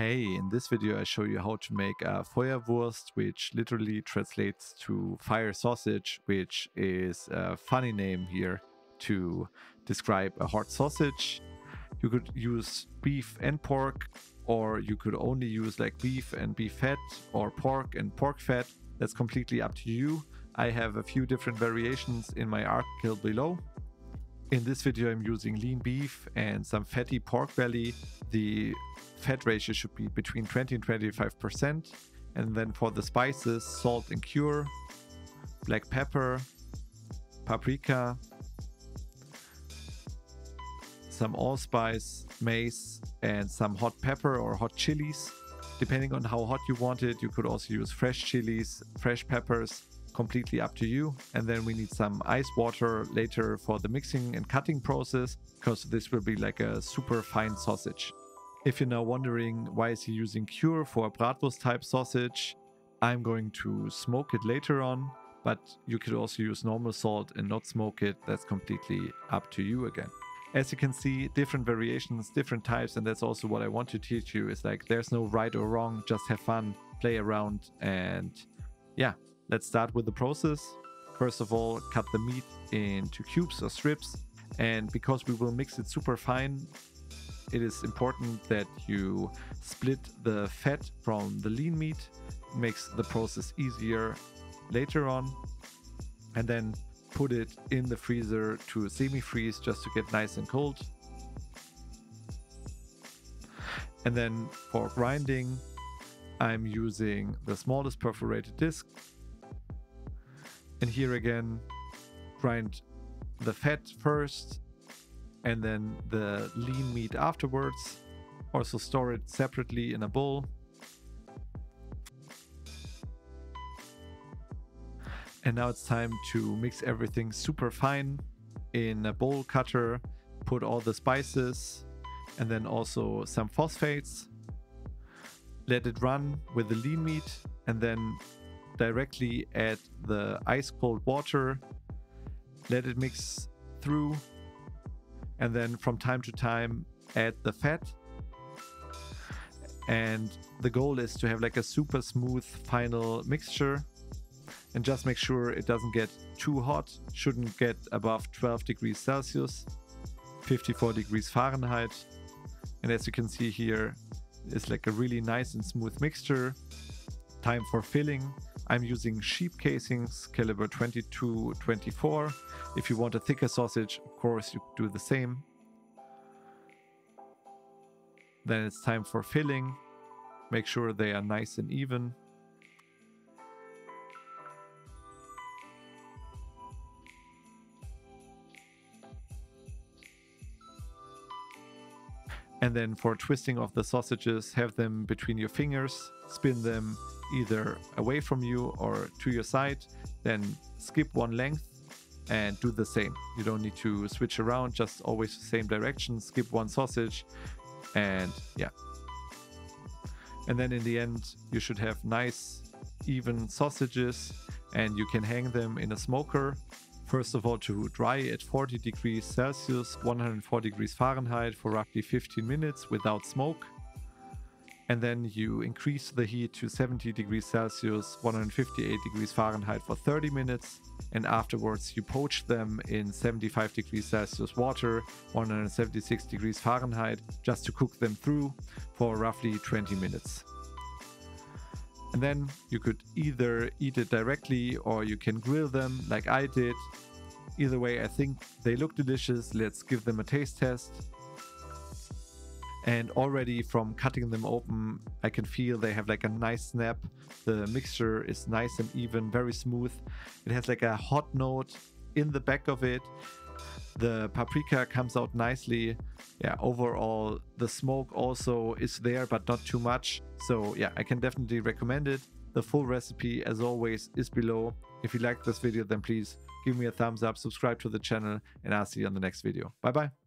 Hey, in this video I show you how to make a Feuerwurst, which literally translates to fire sausage, which is a funny name here to describe a hot sausage. You could use beef and pork, or you could only use like beef and beef fat, or pork and pork fat. That's completely up to you. I have a few different variations in my article below. In this video I'm using lean beef and some fatty pork belly. The fat ratio should be between 20 and 25%. And then for the spices, salt and cure, black pepper, paprika, some allspice, mace, and some hot pepper or hot chilies. Depending on how hot you want it, you could also use fresh chilies, fresh peppers, completely up to you. And then we need some ice water later for the mixing and cutting process, because this will be like a super fine sausage. If you're now wondering why is he using cure for a Bratwurst type sausage, I'm going to smoke it later on, but you could also use normal salt and not smoke it. That's completely up to you again. As you can see, different variations, different types, and that's also what I want to teach you. Is like there's no right or wrong, just have fun, play around, and yeah. Let's start with the process. First of all, cut the meat into cubes or strips, and because we will mix it super fine, it is important that you split the fat from the lean meat. It makes the process easier later on. And then put it in the freezer to semi-freeze just to get nice and cold. And then for grinding, I'm using the smallest perforated disc. And here again, grind the fat first and then the lean meat afterwards. Also store it separately in a bowl. And now it's time to mix everything super fine in a bowl cutter. Put all the spices and then also some phosphates. Let it run with the lean meat and then directly add the ice cold water, let it mix through, and then from time to time add the fat. And the goal is to have like a super smooth final mixture, and just make sure it doesn't get too hot, shouldn't get above 12 degrees Celsius, 54 degrees Fahrenheit. And as you can see here, it's like a really nice and smooth mixture. Time for filling. I'm using sheep casings, caliber 22-24. If you want a thicker sausage, of course, you do the same. Then it's time for filling. Make sure they are nice and even. And then for twisting of the sausages, have them between your fingers, spin them either away from you or to your side, then skip one length and do the same. You don't need to switch around, just always the same direction, skip one sausage, and yeah. And then in the end, you should have nice, even sausages, and you can hang them in a smoker. First of all, to dry at 40 degrees Celsius, 104 degrees Fahrenheit for roughly 15 minutes without smoke. And then you increase the heat to 70 degrees Celsius, 158 degrees Fahrenheit for 30 minutes. And afterwards you poach them in 75 degrees Celsius water, 176 degrees Fahrenheit, just to cook them through for roughly 20 minutes. And then you could either eat it directly or you can grill them like I did. Either way, I think they look delicious. Let's give them a taste test. And already from cutting them open, I can feel they have like a nice snap. The mixture is nice and even, very smooth. It has like a hot note in the back of it. The paprika comes out nicely. Yeah, overall, the smoke also is there, but not too much. So yeah, I can definitely recommend it. The full recipe, as always, is below. If you liked this video, then please give me a thumbs up, subscribe to the channel, and I'll see you on the next video. Bye bye.